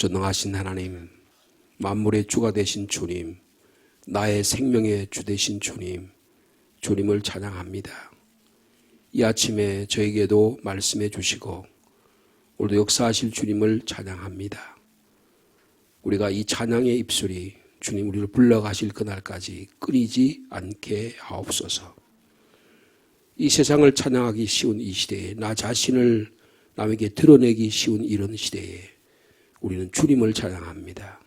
전능하신 하나님, 만물의 주가 되신 주님, 나의 생명의 주 되신 주님, 주님을 찬양합니다. 이 아침에 저에게도 말씀해 주시고 오늘도 역사하실 주님을 찬양합니다. 우리가 이 찬양의 입술이 주님 우리를 불러가실 그날까지 끊이지 않게 하옵소서. 이 세상을 찬양하기 쉬운 이 시대에, 나 자신을 남에게 드러내기 쉬운 이런 시대에 우리는 주님을 찬양합니다.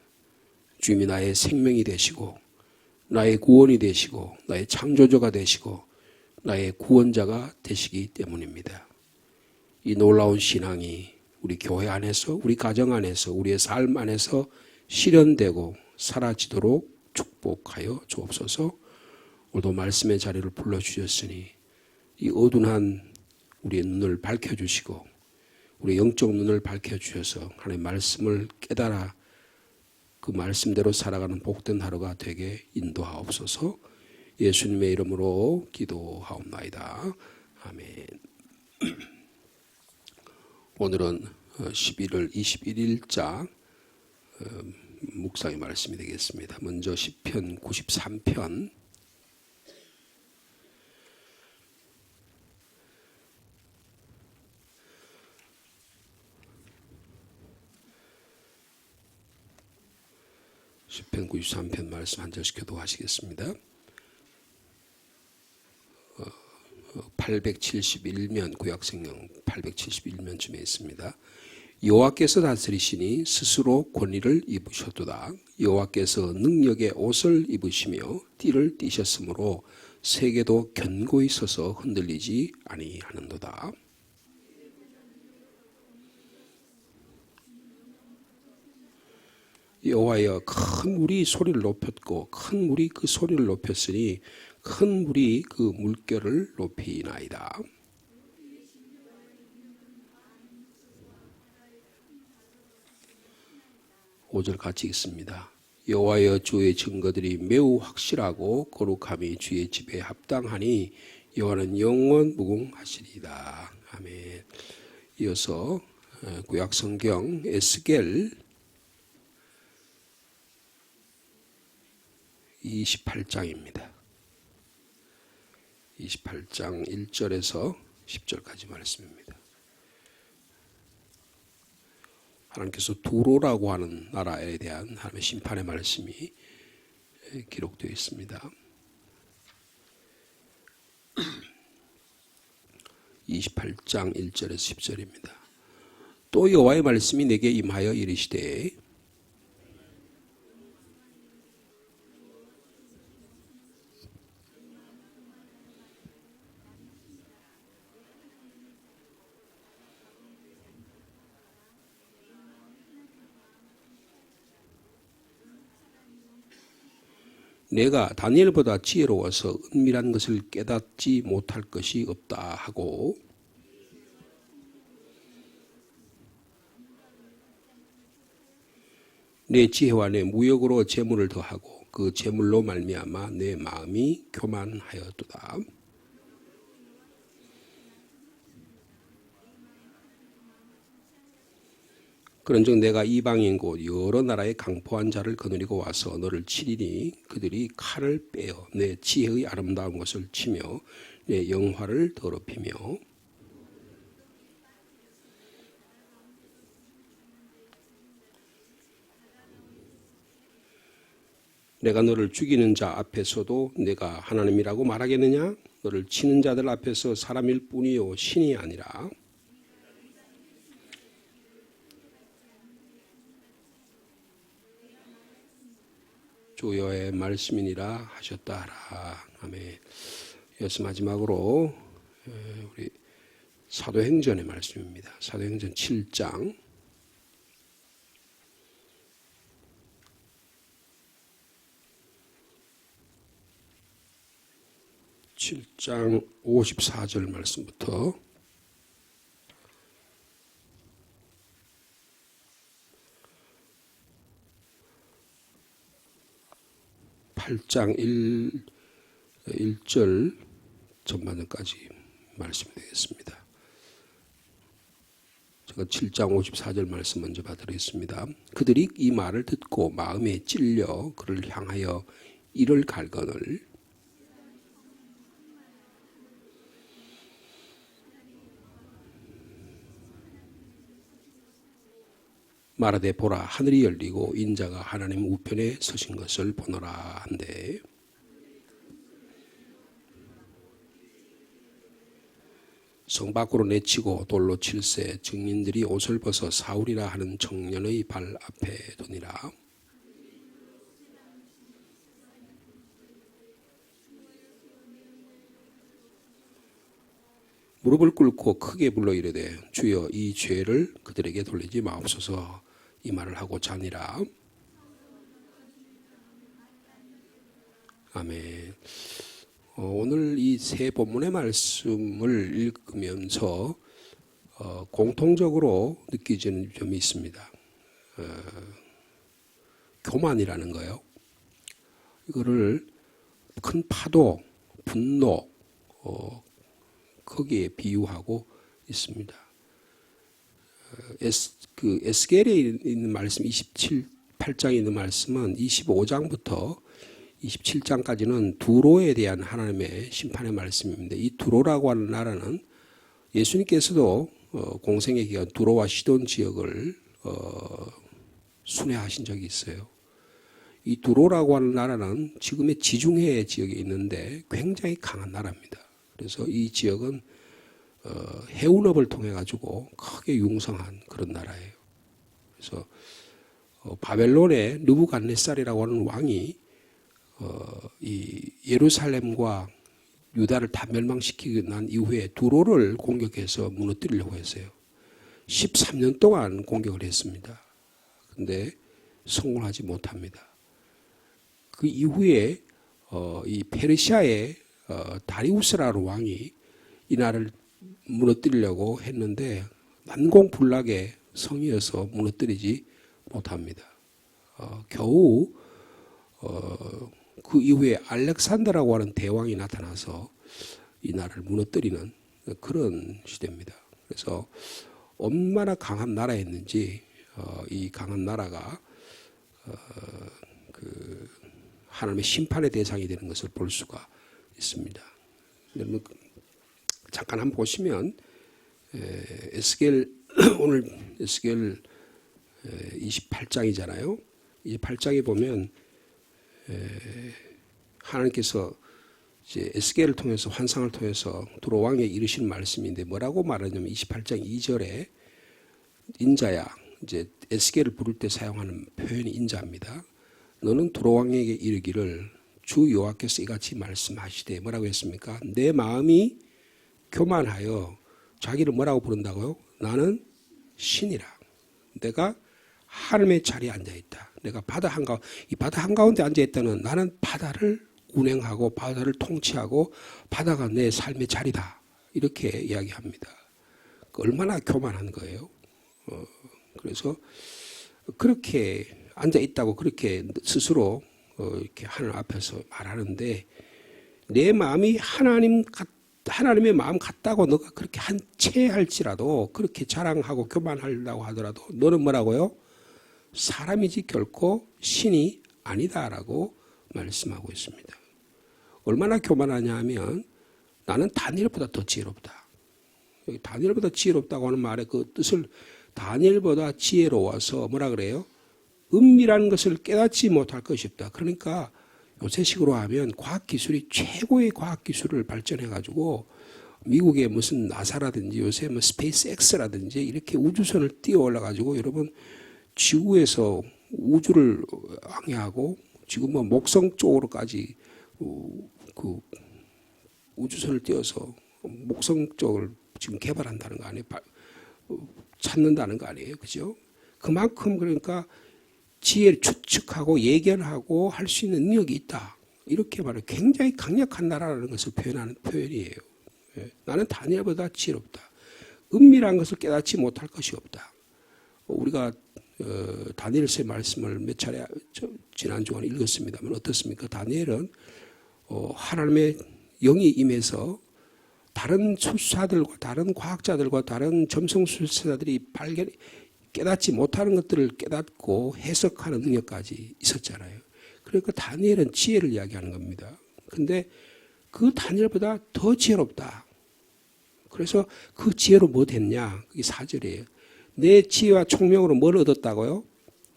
주님이 나의 생명이 되시고 나의 구원이 되시고 나의 창조주가 되시고 나의 구원자가 되시기 때문입니다. 이 놀라운 신앙이 우리 교회 안에서, 우리 가정 안에서, 우리의 삶 안에서 실현되고 사라지도록 축복하여 주옵소서. 오늘도 말씀의 자리를 불러주셨으니 이 어두운 우리의 눈을 밝혀주시고 우리의 영적 눈을 밝혀주셔서 하나님의 말씀을 깨달아 그 말씀대로 살아가는 복된 하루가 되게 인도하옵소서. 예수님의 이름으로 기도하옵나이다. 아멘. 오늘은 11월 21일자 묵상의 말씀이 되겠습니다. 먼저 시편 93편 시편 93편 말씀 한 절씩 교독하시겠습니다. 871면 구약성경 871면쯤에 있습니다. 여호와께서 다스리시니 스스로 권위를 입으셨도다. 여호와께서 능력의 옷을 입으시며 띠를 띠셨으므로 세계도 견고히 서서 흔들리지 아니하는도다. 여호와여, 큰 물이 소리를 높였고 큰 물이 그 소리를 높였으니 큰 물이 그 물결을 높이나이다. 오절 같이 읽습니다. 여호와여, 주의 증거들이 매우 확실하고 거룩함이 주의 집에 합당하니 여호와는 영원 무궁하시리이다. 아멘. 이어서 구약성경 에스겔 28장입니다. 28장 1절에서 10절까지 말씀입니다. 하나님께서 두로라고 하는 나라에 대한 하나님의 심판의 말씀이 기록되어 있습니다. 28장 1절에서 10절입니다. 또 여호와의 말씀이 내게 임하여 이르시되 내가 다니엘보다 지혜로워서 은밀한 것을 깨닫지 못할 것이 없다 하고 내 지혜와 내 무역으로 재물을 더하고 그 재물로 말미암아 내 마음이 교만하였도다. 그런즉 내가 이방인 곧 여러 나라의 강포한 자를 거느리고 와서 너를 치리니 그들이 칼을 빼어 내 지혜의 아름다운 것을 치며 내 영화를 더럽히며 내가 너를 죽이는 자 앞에서도 내가 하나님이라고 말하겠느냐? 너를 치는 자들 앞에서 사람일 뿐이요 신이 아니라. 주여의 말씀이니라 하셨다 하라. 아멘. 이어서 마지막으로 우리 사도행전의 말씀입니다. 사도행전 7장 7장 54절 말씀부터 8장 1절 전반전까지 말씀이 되겠습니다. 제가 7장 54절 말씀 먼저 봐드리겠습니다. 그들이 이 말을 듣고 마음에 찔려 그를 향하여 이를 갈거늘 말하되 보라 하늘이 열리고 인자가 하나님 우편에 서신 것을 보노라 한데 성 밖으로 내치고 돌로 칠세 증인들이 옷을 벗어 사울이라 하는 청년의 발 앞에 두니라. 무릎을 꿇고 크게 불러 이르되 주여 이 죄를 그들에게 돌리지 마옵소서 이 말을 하고 자니라. 아멘. 오늘 이 세 본문의 말씀을 읽으면서 공통적으로 느껴지는 점이 있습니다. 교만이라는 거요. 이거를 큰 파도, 분노, 거기에 비유하고 있습니다. 에스겔에 있는 말씀 28장에 있는 말씀은 25장부터 27장까지는 두로에 대한 하나님의 심판의 말씀입니다. 이 두로라고 하는 나라는 예수님께서도 공생의 기간 두로와 시돈 지역을 순회하신 적이 있어요. 이 두로라고 하는 나라는 지금의 지중해 지역에 있는데 굉장히 강한 나라입니다. 그래서 이 지역은 해운업을 통해 가지고 크게 융성한 그런 나라예요. 그래서 바벨론의 느부갓네살이라고 하는 왕이 이 예루살렘과 유다를 다 멸망시키고 난 이후에 두로를 공격해서 무너뜨리려고 했어요. 13년 동안 공격을 했습니다. 그런데 성공하지 못합니다. 그 이후에 이 페르시아의 다리우스라는 왕이 이 나라를 무너뜨리려고 했는데 난공불락의 성이어서 무너뜨리지 못합니다. 겨우 그 이후에 알렉산더라고 하는 대왕이 나타나서 이 나라를 무너뜨리는 그런 시대입니다. 그래서 얼마나 강한 나라였는지 이 강한 나라가 그 하나님의 심판의 대상이 되는 것을 볼 수가 있습니다. 잠깐 한번 보시면 에스겔 오늘 에스겔 28장이잖아요. 28장에 보면 하나님께서 이제 에스겔을 통해서 환상을 통해서 두로 왕에게 이르신 말씀인데 뭐라고 말하냐면 28장 2절에 인자야, 이제 에스겔을 부를 때 사용하는 표현이 인자입니다. 너는 두로 왕에게 이르기를 주 여호와께서 이같이 말씀하시되 뭐라고 했습니까? 내 마음이 교만하여 자기를 뭐라고 부른다고요? 나는 신이라. 내가 하나님의 자리에 앉아있다. 내가 이 바다 한가운데 앉아있다는 나는 바다를 운행하고 바다를 통치하고 바다가 내 삶의 자리다. 이렇게 이야기합니다. 얼마나 교만한 거예요. 그래서 그렇게 앉아있다고 그렇게 스스로 이렇게 하나님 앞에서 말하는데 내 마음이 하나님의 마음 같다고 너가 그렇게 한 채 할지라도 그렇게 자랑하고 교만하려고 하더라도 너는 뭐라고요? 사람이지 결코 신이 아니다라고 말씀하고 있습니다. 얼마나 교만하냐 하면 나는 다니엘보다 더 지혜롭다. 여기 다니엘보다 지혜롭다고 하는 말의 그 뜻을 다니엘보다 지혜로워서 뭐라 그래요? 은밀한 것을 깨닫지 못할 것이 없다. 그러니까 요새식으로 하면 과학기술이 최고의 과학기술을 발전해가지고 미국의 무슨 나사라든지 요새 뭐 스페이스 X라든지 이렇게 우주선을 띄워 올라가지고 여러분 지구에서 우주를 항해하고 지금 뭐 목성 쪽으로까지 그 우주선을 띄워서 목성 쪽을 지금 개발한다는 거 아니에요? 찾는다는 거 아니에요? 그죠? 그만큼 그러니까 지혜를 추측하고 예견하고 할 수 있는 능력이 있다. 이렇게 말해 굉장히 강력한 나라라는 것을 표현하는 표현이에요. 나는 다니엘보다 지혜롭다. 은밀한 것을 깨닫지 못할 것이 없다. 우리가 다니엘서의 말씀을 몇 차례 지난주간에 읽었습니다만 어떻습니까? 다니엘은 하나님의 영이 임해서 다른 수사들과 다른 과학자들과 다른 점성술사들이 깨닫지 못하는 것들을 깨닫고 해석하는 능력까지 있었잖아요. 그러니까 다니엘은 지혜를 이야기하는 겁니다. 근데 그 다니엘보다 더 지혜롭다. 그래서 그 지혜로 뭐 됐냐? 그게 4절이에요. 내 지혜와 총명으로 뭘 얻었다고요?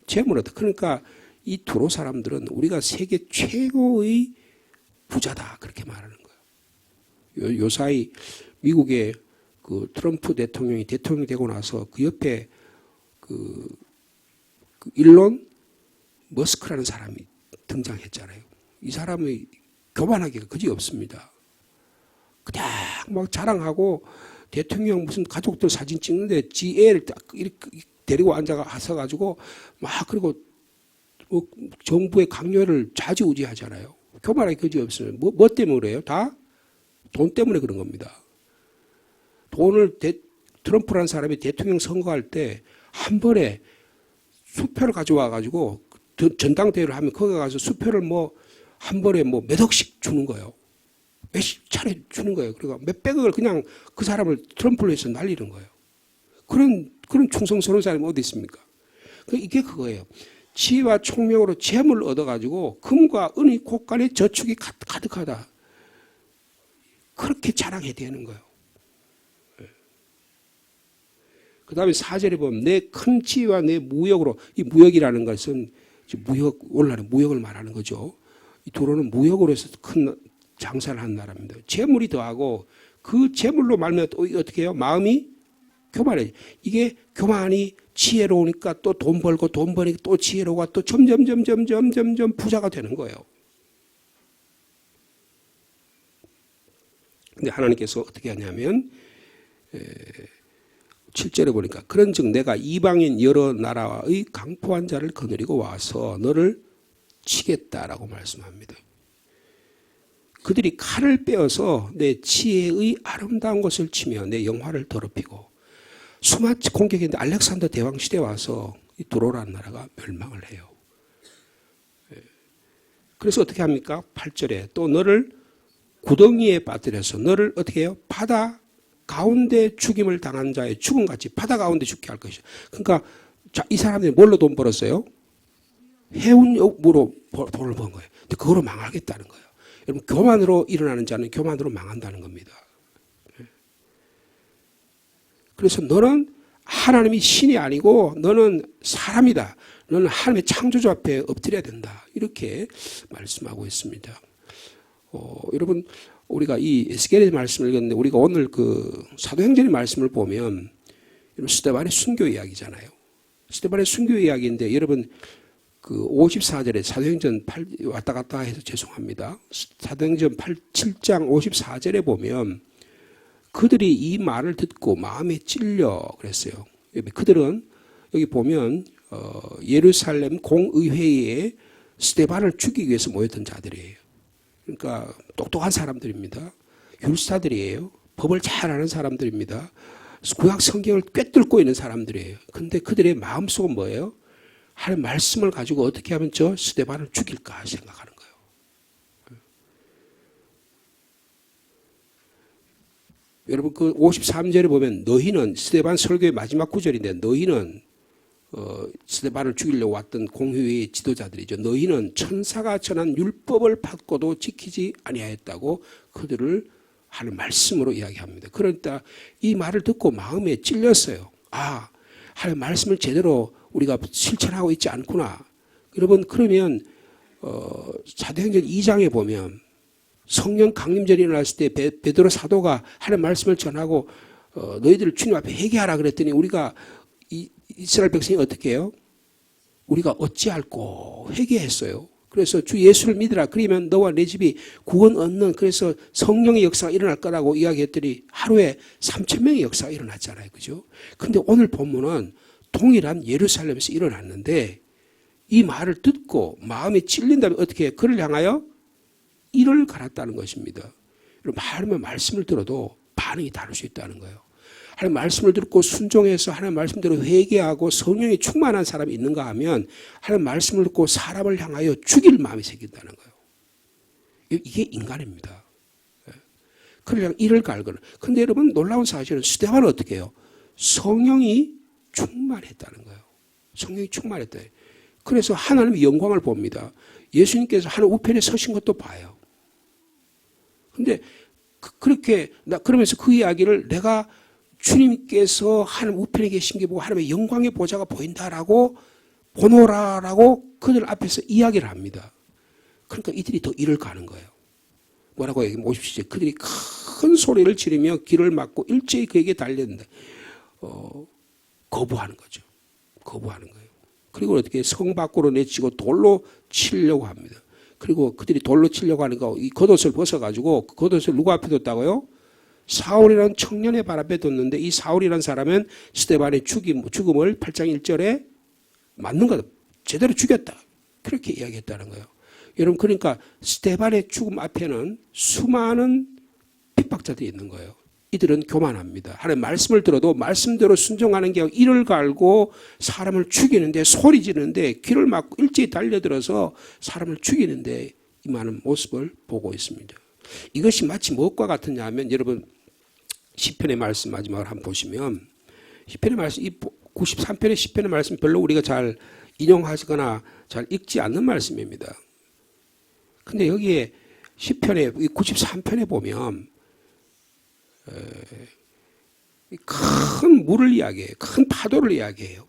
재물을 얻었다. 그러니까 이 두로 사람들은 우리가 세계 최고의 부자다. 그렇게 말하는 거예요. 요사이 미국의 그 트럼프 대통령이 대통령이 되고 나서 그 옆에 그 일론 머스크라는 사람이 등장했잖아요. 이 사람의 교만하기가 그지 없습니다. 그냥 막 자랑하고 대통령 무슨 가족들 사진 찍는데 지 애를 딱 이렇게 데리고 앉아가지고 막 그리고 뭐 정부의 강요를 좌지우지하잖아요. 교만하기 그지 없어요. 뭐 때문에 그래요? 다 돈 때문에 그런 겁니다. 돈을 트럼프라는 사람이 대통령 선거할 때 한 번에 수표를 가져와가지고 전당대회를 하면 거기 가서 수표를 뭐 한 번에 뭐 몇 억씩 주는 거예요. 몇십 차례 주는 거예요. 그러니까 몇백억을 그냥 그 사람을 트럼프를 해서 날리는 거예요. 그런 충성스러운 사람이 어디 있습니까? 이게 그거예요. 지혜와 총명으로 재물을 얻어가지고 금과 은의 곳간에 저축이 가득하다. 그렇게 자랑해야 되는 거예요. 그 다음에 4절에 보면 내 큰 지혜와 내 무역으로, 이 무역이라는 것은 오늘날의 무역을 말하는 거죠. 이 도로는 무역으로 해서 큰 장사를 한 나라입니다. 재물이 더하고 그 재물로 말면 어떻게 해요? 마음이 교만해. 이게 교만이 지혜로우니까 또 돈 벌고 돈 버니까 또 지혜로우고 또 점점 부자가 되는 거예요. 근데 하나님께서 어떻게 하냐면 7절에 보니까 그런즉 내가 이방인 여러 나라의 강포한 자를 거느리고 와서 너를 치겠다라고 말씀합니다. 그들이 칼을 빼어서 내 지혜의 아름다운 것을 치며 내 영화를 더럽히고 수마치 공격했는데 알렉산더 대왕 시대에 와서 이 두로라는 나라가 멸망을 해요. 그래서 어떻게 합니까? 8절에 또 너를 구덩이에 빠뜨려서 너를 어떻게 해요? 바다 가운데 죽임을 당한 자의 죽음같이 바다 가운데 죽게 할 것이죠. 그러니까 이 사람들이 뭘로 돈 벌었어요? 해운으로 돈을 번 거예요. 근데 그거로 망하겠다는 거예요. 여러분 교만으로 일어나는 자는 교만으로 망한다는 겁니다. 그래서 너는 하나님이 신이 아니고 너는 사람이다. 너는 하나님의 창조주 앞에 엎드려야 된다. 이렇게 말씀하고 있습니다. 여러분 우리가 이 에스겔의 말씀을 읽었는데 우리가 오늘 그 사도행전의 말씀을 보면 스데반의 순교 이야기잖아요. 스데반의 순교 이야기인데 여러분 그 54절에 사도행전 8 왔다 갔다 해서 죄송합니다. 사도행전 7장 54절에 보면 그들이 이 말을 듣고 마음에 찔려 그랬어요. 그들은 여기 보면 예루살렘 공의회에 스데반을 죽이기 위해서 모였던 자들이에요. 그러니까 똑똑한 사람들입니다. 율사들이에요. 법을 잘 아는 사람들입니다. 구약 성경을 꿰뚫고 있는 사람들이에요. 근데 그들의 마음속은 뭐예요? 하나님 말씀을 가지고 어떻게 하면 저 스데반을 죽일까 생각하는 거예요. 여러분 그 53절에 보면 너희는 스데반 설교의 마지막 구절인데 너희는 스데반을 죽이려고 왔던 공회의 지도자들이죠. 너희는 천사가 전한 율법을 받고도 지키지 아니하였다고 그들을 하는 말씀으로 이야기합니다. 그러니까 이 말을 듣고 마음에 찔렸어요. 아, 하나님 말씀을 제대로 우리가 실천하고 있지 않구나. 여러분 그러면 사도행전 2장에 보면 성령 강림절이 일어났을 때 베드로 사도가 하나님 말씀을 전하고 너희들 주님 앞에 회개하라 그랬더니 우리가 이스라엘 백성이 어떻게 해요? 우리가 어찌할꼬 회개했어요. 그래서 주 예수를 믿으라. 그러면 너와 내 집이 구원 얻는 그래서 성령의 역사가 일어날 거라고 이야기했더니 하루에 3,000명의 역사가 일어났잖아요. 그죠? 근데 오늘 본문은 동일한 예루살렘에서 일어났는데 이 말을 듣고 마음에 찔린다면 어떻게 해요? 그를 향하여 이를 갈았다는 것입니다. 하나님의 말씀을 들어도 반응이 다를 수 있다는 거예요. 하나님 말씀을 듣고 순종해서 하나님 말씀대로 회개하고 성령이 충만한 사람이 있는가 하면 하나님 말씀을 듣고 사람을 향하여 죽일 마음이 생긴다는 거예요. 이게 인간입니다. 그냥 이를 갈거나. 근데 여러분 놀라운 사실은 스데반은 어떻게 해요? 성령이 충만했다는 거예요. 성령이 충만했다. 그래서 하나님의 영광을 봅니다. 예수님께서 하늘 우편에 서신 것도 봐요. 근데 그렇게 그러면서 그 이야기를 내가 주님께서 하나님 우편에 계신 게 보고 하나님의 영광의 보좌가 보인다라고 보노라라고 그들 앞에서 이야기를 합니다. 그러니까 이들이 더 이를 가는 거예요. 뭐라고 얘기해 보십시오. 그들이 큰 소리를 지르며 길을 막고 일제히 그에게 달렸는데 거부하는 거죠. 거부하는 거예요. 그리고 어떻게 성 밖으로 내치고 돌로 치려고 합니다. 그리고 그들이 돌로 치려고 하니까 이 겉옷을 벗어가지고 그 겉옷을 누구 앞에 뒀다고요? 사울이라는 청년의 발 앞에 뒀는데 이 사울이라는 사람은 스데반의 죽음을 8장 1절에 맞는 거다. 제대로 죽였다. 그렇게 이야기했다는 거예요. 여러분 그러니까 스데반의 죽음 앞에는 수많은 핍박자들이 있는 거예요. 이들은 교만합니다. 하나님 말씀을 들어도 말씀대로 순종하는 게 이를 갈고 사람을 죽이는데 소리 지르는데 귀를 막고 일제히 달려들어서 사람을 죽이는데 임하는 모습을 보고 있습니다. 이것이 마치 무엇과 같으냐 하면 여러분 시편의 말씀 마지막을 한번 보시면 시편의 말씀 이 93편의 시편의 말씀 별로 우리가 잘 인용하거나 잘 읽지 않는 말씀입니다. 근데 여기에 시편의 93편에 보면 큰 물을 이야기해요. 큰 파도를 이야기해요.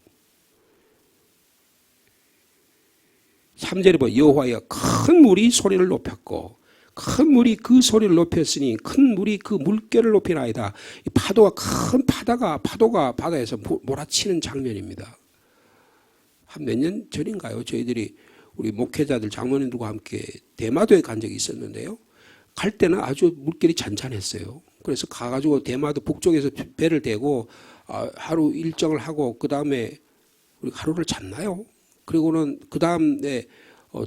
3절에 보면 여호와여 큰 물이 소리를 높였고 큰 물이 그 소리를 높였으니 큰 물이 그 물결을 높이나이다. 이 파도가 큰 파도가 바다에서 몰아치는 장면입니다. 한 몇 년 전인가요? 저희들이 우리 목회자들 장로님들과 함께 대마도에 간 적이 있었는데요. 갈 때는 아주 물결이 잔잔했어요. 그래서 가가지고 대마도 북쪽에서 배를 대고 하루 일정을 하고 그 다음에 우리 하루를 잤나요? 그리고는 그 다음에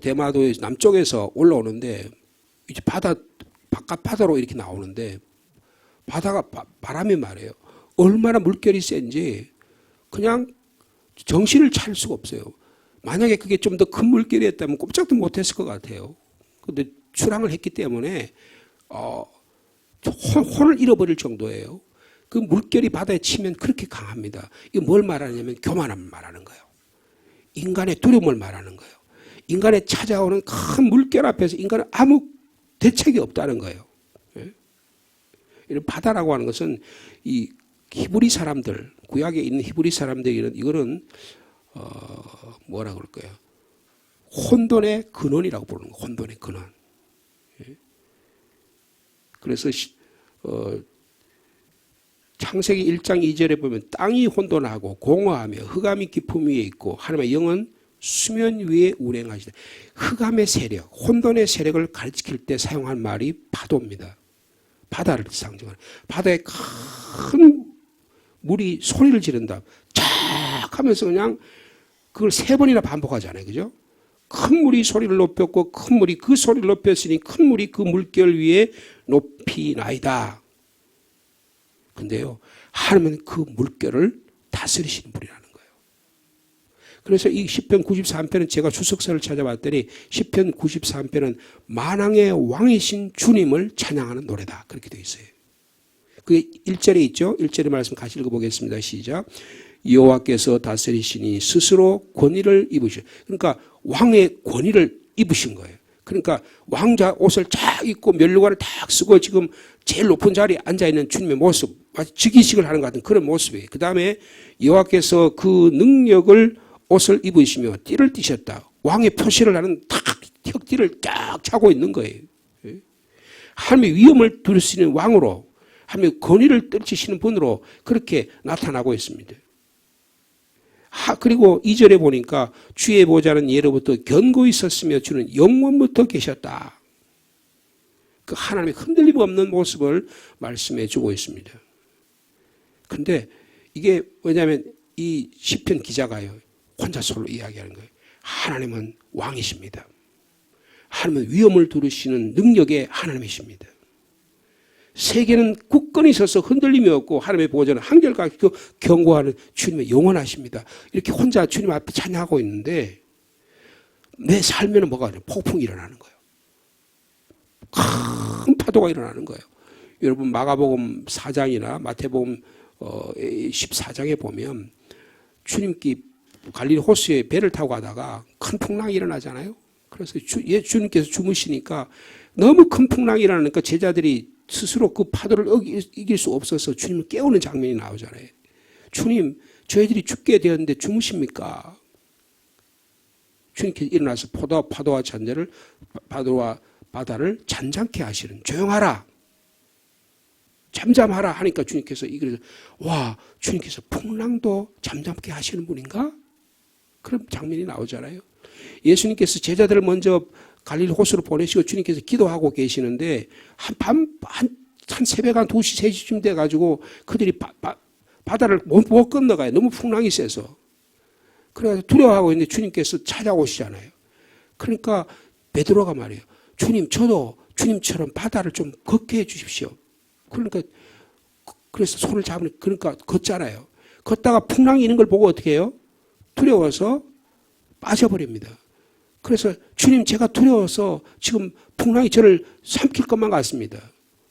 대마도의 남쪽에서 올라오는데 이제 바깥 바다로 이렇게 나오는데 바다가 바람이 말이에요. 얼마나 물결이 센지 그냥 정신을 차릴 수가 없어요. 만약에 그게 좀 더 큰 물결이었다면 꼼짝도 못했을 것 같아요. 그런데 출항을 했기 때문에 혼을 잃어버릴 정도예요. 그 물결이 바다에 치면 그렇게 강합니다. 이거 뭘 말하냐면 교만함을 말하는 거예요. 인간의 두려움을 말하는 거예요. 인간에 찾아오는 큰 물결 앞에서 인간은 아무 대책이 없다는 거예요. 이런 바다라고 하는 것은 이 히브리 사람들, 구약에 있는 히브리 사람들에게는 이거는 뭐라 그럴까요? 혼돈의 근원이라고 부르는 거예요. 혼돈의 근원. 그래서 창세기 1장 2절에 보면 땅이 혼돈하고 공허하며 흑암이 깊음 위에 있고 하나님의 영은 수면 위에 운행하시다. 흑암의 세력, 혼돈의 세력을 가리킬 때 사용한 말이 파도입니다. 바다를 상징하는. 바다에 큰 물이 소리를 지른다. 쫙 하면서 그냥 그걸 3번이나 반복하잖아요. 그죠? 큰 물이 소리를 높였고 큰 물이 그 소리를 높였으니 큰 물이 그 물결 위에 높이 나이다. 근데요, 하나님은 그 물결을 다스리시는 분이라는 거예요. 그래서 이 시편 93편은 제가 주석서를 찾아봤더니 시편 93편은 만왕의 왕이신 주님을 찬양하는 노래다. 그렇게 되어 있어요. 그게 1절에 있죠. 1절의 말씀 같이 읽어보겠습니다. 시작. 여호와께서 다스리시니 스스로 권위를 입으시오. 그러니까 왕의 권위를 입으신 거예요. 그러니까 왕자 옷을 쫙 입고 면류관을 딱 쓰고 지금 제일 높은 자리에 앉아있는 주님의 모습, 마치 즉위식을 하는 것 같은 그런 모습이에요. 그 다음에 여호와께서 그 능력을 옷을 입으시며 띠를 띠셨다. 왕의 표시를 하는 탁 혁띠를 쫙 차고 있는 거예요. 하나님의 위엄을 두르시는 왕으로, 하나님의 권위를 떨치시는 분으로 그렇게 나타나고 있습니다. 그리고 2절에 보니까 주의 보좌는 예로부터 견고히 있었으며 주는 영원부터 계셨다. 그 하나님의 흔들림 없는 모습을 말씀해 주고 있습니다. 근데 이게 왜냐하면 이 시편 기자가요, 혼자 솔로 이야기하는 거예요. 하나님은 왕이십니다. 하나님은 위엄을 두르시는 능력의 하나님이십니다. 세계는 굳건히 서서 흔들림이 없고 하나님의 보좌는 한결같이 경고하는 주님의 영원하십니다. 이렇게 혼자 주님 앞에 찬양하고 있는데 내 삶에는 뭐가 아니라 폭풍이 일어나는 거예요. 큰 파도가 일어나는 거예요. 여러분 마가복음 4장이나 마태복음 14장에 보면 주님께 갈릴리 호수에 배를 타고 가다가 큰 풍랑이 일어나잖아요. 그래서 주님께서 주무시니까 너무 큰 풍랑이 일어나니까 제자들이 스스로 그 파도를 이길 수 없어서 주님을 깨우는 장면이 나오잖아요. 주님, 저희들이 죽게 되었는데 주무십니까? 주님께서 일어나서 파도와 잔재를, 파도와 바다를 잔잔케 하시는, 조용하라, 잠잠하라 하니까 주님께서 이그래서 와, 주님께서 풍랑도 잠잠케 하시는 분인가? 그런 장면이 나오잖아요. 예수님께서 제자들을 먼저 갈릴리 호수로 보내시고 주님께서 기도하고 계시는데 한 새벽 한 2시, 3시쯤 돼가지고 그들이 바다를 못 건너가요. 너무 풍랑이 세서. 그래서 두려워하고 있는데 주님께서 찾아오시잖아요. 그러니까 베드로가 말해요. 주님, 저도 주님처럼 바다를 좀 걷게 해 주십시오. 그러니까 그래서 손을 잡으니까 그러니까 걷잖아요. 걷다가 풍랑이 있는 걸 보고 어떻게 해요? 두려워서 빠져버립니다. 그래서 주님, 제가 두려워서 지금 풍랑이 저를 삼킬 것만 같습니다.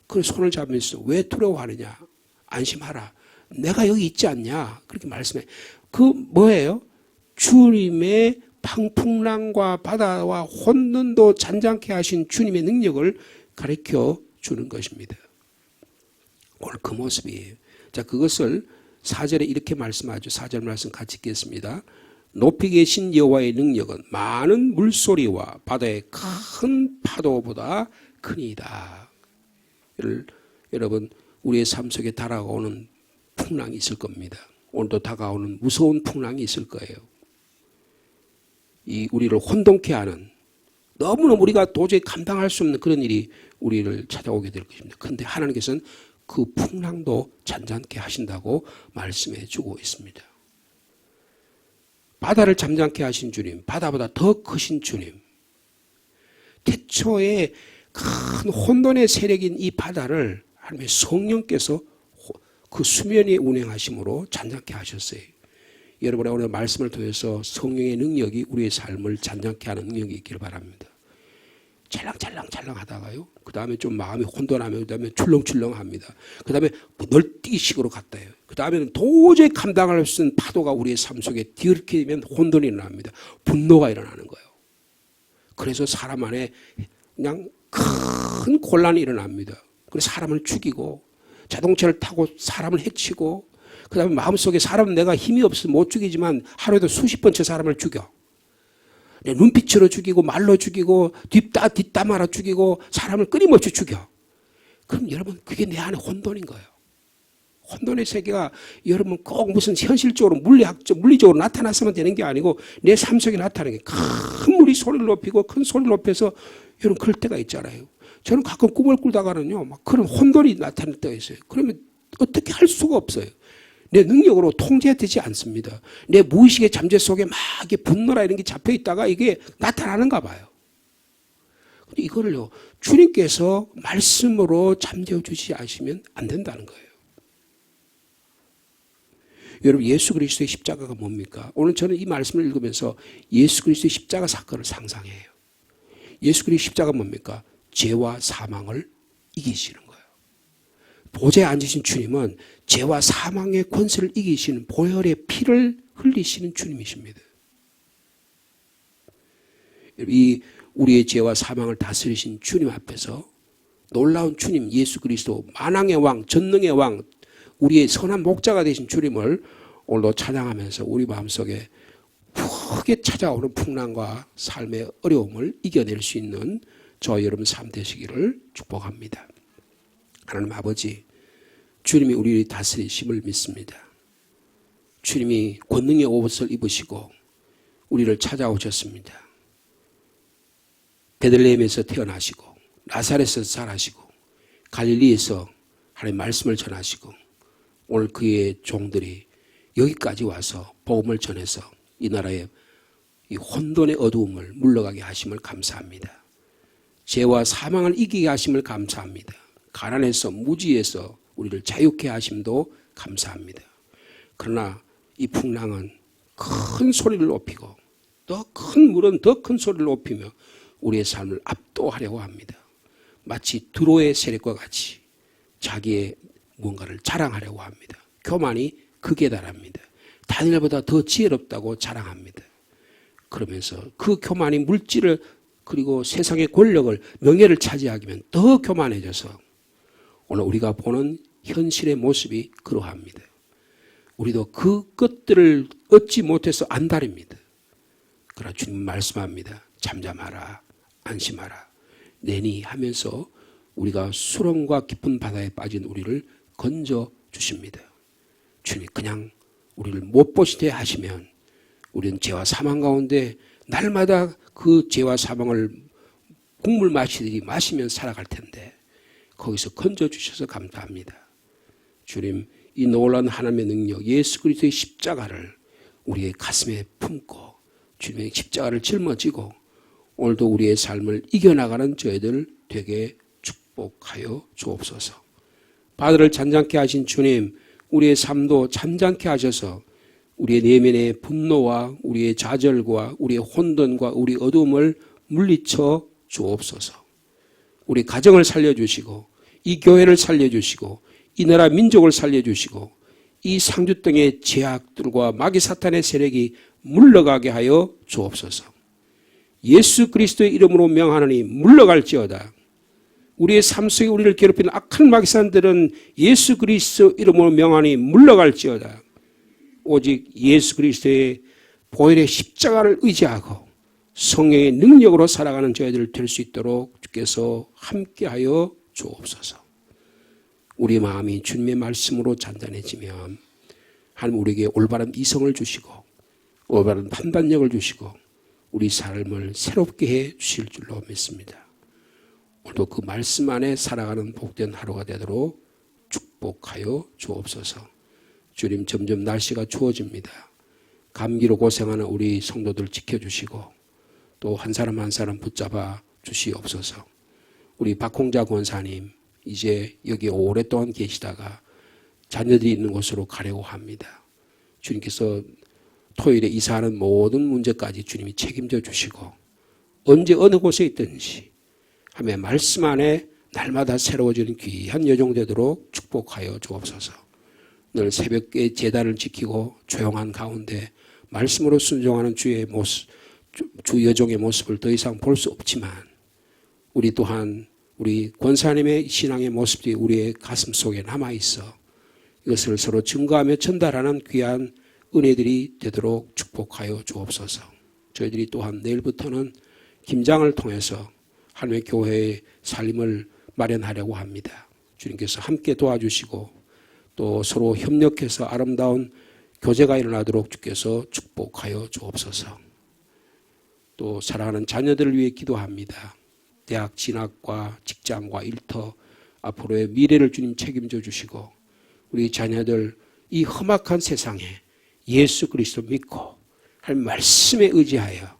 그래서 손을 잡으면서 왜 두려워하느냐? 안심하라. 내가 여기 있지 않냐? 그렇게 말씀해. 그 뭐예요? 주님의 풍랑과 바다와 혼돈도 잔잔케 하신 주님의 능력을 가르쳐 주는 것입니다. 오늘 그 모습이에요. 자, 그것을 4절에 이렇게 말씀하죠. 4절 말씀 같이 읽겠습니다. 높이 계신 여호와의 능력은 많은 물소리와 바다의 큰 파도보다 크니이다. 여러분, 우리의 삶 속에 다가오는 풍랑이 있을 겁니다. 오늘도 다가오는 무서운 풍랑이 있을 거예요. 이 우리를 혼돈케 하는, 너무너무 우리가 도저히 감당할 수 없는 그런 일이 우리를 찾아오게 될 것입니다. 그런데 하나님께서는 그 풍랑도 잔잔케 하신다고 말씀해 주고 있습니다. 바다를 잠잠케 하신 주님, 바다보다 더 크신 주님, 태초에 큰 혼돈의 세력인 이 바다를 하나님의 성령께서 그 수면에 운행하심으로 잔잔케 하셨어요. 여러분의 오늘 말씀을 통해서 성령의 능력이 우리의 삶을 잔잔케 하는 능력이 있기를 바랍니다. 찰랑찰랑 하다가요, 그 다음에 좀 마음이 혼돈하면 그 다음에 출렁출렁합니다. 그 다음에 널뛰기식으로 갔다 해요. 그 다음에는 도저히 감당할 수 없는 파도가 우리의 삶 속에 뒤렇게 되면 혼돈이 일어납니다. 분노가 일어나는 거예요. 그래서 사람 안에 그냥 큰 곤란이 일어납니다. 그래서 사람을 죽이고 자동차를 타고 사람을 해치고 그 다음에 마음속에 사람은 내가 힘이 없어서 못 죽이지만 하루에도 수십 번째 사람을 죽여. 눈빛으로 죽이고 말로 죽이고 뒷담화로 죽이고 사람을 끊임없이 죽여. 그럼 여러분, 그게 내 안에 혼돈인 거예요. 혼돈의 세계가 여러분 꼭 무슨 현실적으로 물리적으로 나타났으면 되는 게 아니고 내 삶 속에 나타나는 게 큰 물이 소리를 높이고 큰 소리를 높여서 여러분 그럴 때가 있잖아요. 저는 가끔 꿈을 꾸다가는요, 막 그런 혼돈이 나타날 때가 있어요. 그러면 어떻게 할 수가 없어요. 내 능력으로 통제되지 않습니다. 내 무의식의 잠재 속에 막 이게 분노라 이런 게 잡혀 있다가 이게 나타나는가 봐요. 근데 이거를요, 주님께서 말씀으로 잠재워 주지 않으시면 안 된다는 거예요. 여러분, 예수 그리스도의 십자가가 뭡니까? 오늘 저는 이 말씀을 읽으면서 예수 그리스도의 십자가 사건을 상상해요. 예수 그리스도의 십자가가 뭡니까? 죄와 사망을 이기시는 거예요. 보좌에 앉으신 주님은 죄와 사망의 권세를 이기시는 보혈의 피를 흘리시는 주님이십니다. 이 우리의 죄와 사망을 다스리신 주님 앞에서 놀라운 주님 예수 그리스도, 만왕의 왕, 전능의 왕, 우리의 선한 목자가 되신 주님을 오늘도 찬양하면서 우리 마음속에 크게 찾아오는 풍랑과 삶의 어려움을 이겨낼 수 있는 저와 여러분 삶 되시기를 축복합니다. 하나님 아버지, 주님이 우리를 다스리심을 믿습니다. 주님이 권능의 옷을 입으시고 우리를 찾아오셨습니다. 베들레헴에서 태어나시고 나사렛에서 자라시고 갈릴리에서 하나님의 말씀을 전하시고 오늘 그의 종들이 여기까지 와서 복음을 전해서 이 나라의 이 혼돈의 어두움을 물러가게 하심을 감사합니다. 죄와 사망을 이기게 하심을 감사합니다. 가난에서 무지에서 우리를 자유케 하심도 감사합니다. 그러나 이 풍랑은 큰 소리를 높이고 더 큰 물은 더 큰 소리를 높이며 우리의 삶을 압도하려고 합니다. 마치 두로의 세력과 같이 자기의 무언가를 자랑하려고 합니다. 교만이 극에 달합니다. 다니엘보다 더 지혜롭다고 자랑합니다. 그러면서 그 교만이 물질을 그리고 세상의 권력을 명예를 차지하기면 더 교만해져서 오늘 우리가 보는 현실의 모습이 그러합니다. 우리도 그 것들을 얻지 못해서 안달입니다. 그러나 주님 말씀합니다. 잠잠하라, 안심하라, 내니 하면서 우리가 수렁과 깊은 바다에 빠진 우리를 건져 주십니다. 주님이 그냥 우리를 못 보시게 하시면 우리는 죄와 사망 가운데 날마다 그 죄와 사망을 국물 마시듯이 마시면 살아갈 텐데 거기서 건져 주셔서 감사합니다. 주님, 이 놀라운 하나님의 능력, 예수 그리스도의 십자가를 우리의 가슴에 품고 주님의 십자가를 짊어지고 오늘도 우리의 삶을 이겨나가는 저희들 되게 축복하여 주옵소서. 바다를 잔잔케 하신 주님, 우리의 삶도 잔잔케 하셔서 우리의 내면의 분노와 우리의 좌절과 우리의 혼돈과 우리 어둠을 물리쳐 주옵소서. 우리 가정을 살려주시고 이 교회를 살려주시고 이 나라 민족을 살려주시고 이 상주 땅의 제약들과 마귀 사탄의 세력이 물러가게 하여 주옵소서. 예수 그리스도의 이름으로 명하노니 물러갈지어다. 우리의 삶 속에 우리를 괴롭히는 악한 마귀산들은 예수 그리스도 이름으로 명하니 물러갈지어다. 오직 예수 그리스도의 보혈의 십자가를 의지하고 성령의 능력으로 살아가는 저희들 될 수 있도록 주께서 함께하여 주옵소서. 우리 마음이 주님의 말씀으로 잔잔해지면 하나님 우리에게 올바른 이성을 주시고 올바른 판단력을 주시고 우리 삶을 새롭게 해 주실 줄로 믿습니다. 오늘도 그 말씀 안에 살아가는 복된 하루가 되도록 축복하여 주옵소서. 주님, 점점 날씨가 추워집니다. 감기로 고생하는 우리 성도들 지켜주시고 또 한 사람 한 사람 붙잡아 주시옵소서. 우리 박홍자 권사님, 이제 여기 오랫동안 계시다가 자녀들이 있는 곳으로 가려고 합니다. 주님께서 토요일에 이사하는 모든 문제까지 주님이 책임져 주시고 언제 어느 곳에 있든지 하며 말씀 안에 날마다 새로워지는 귀한 여정 되도록 축복하여 주옵소서. 늘 새벽에 제단을 지키고 조용한 가운데 말씀으로 순종하는 주의 모습, 주 여종의 모습을 더 이상 볼 수 없지만 우리 또한 우리 권사님의 신앙의 모습이 우리의 가슴 속에 남아있어 이것을 서로 증거하며 전달하는 귀한 은혜들이 되도록 축복하여 주옵소서. 저희들이 또한 내일부터는 김장을 통해서 하나님의 교회의 살림을 마련하려고 합니다. 주님께서 함께 도와주시고 또 서로 협력해서 아름다운 교제가 일어나도록 주께서 축복하여 주옵소서. 또 사랑하는 자녀들을 위해 기도합니다. 대학 진학과 직장과 일터 앞으로의 미래를 주님 책임져 주시고 우리 자녀들 이 험악한 세상에 예수 그리스도 믿고 할 말씀에 의지하여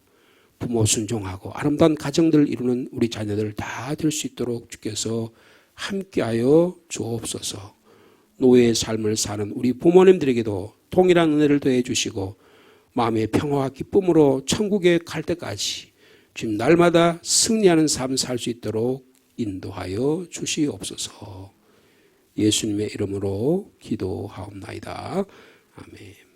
부모 순종하고 아름다운 가정들을 이루는 우리 자녀들 다 될 수 있도록 주께서 함께하여 주옵소서. 노예의 삶을 사는 우리 부모님들에게도 동일한 은혜를 더해 주시고 마음의 평화와 기쁨으로 천국에 갈 때까지 지금 날마다 승리하는 삶 살 수 있도록 인도하여 주시옵소서. 예수님의 이름으로 기도하옵나이다. 아멘.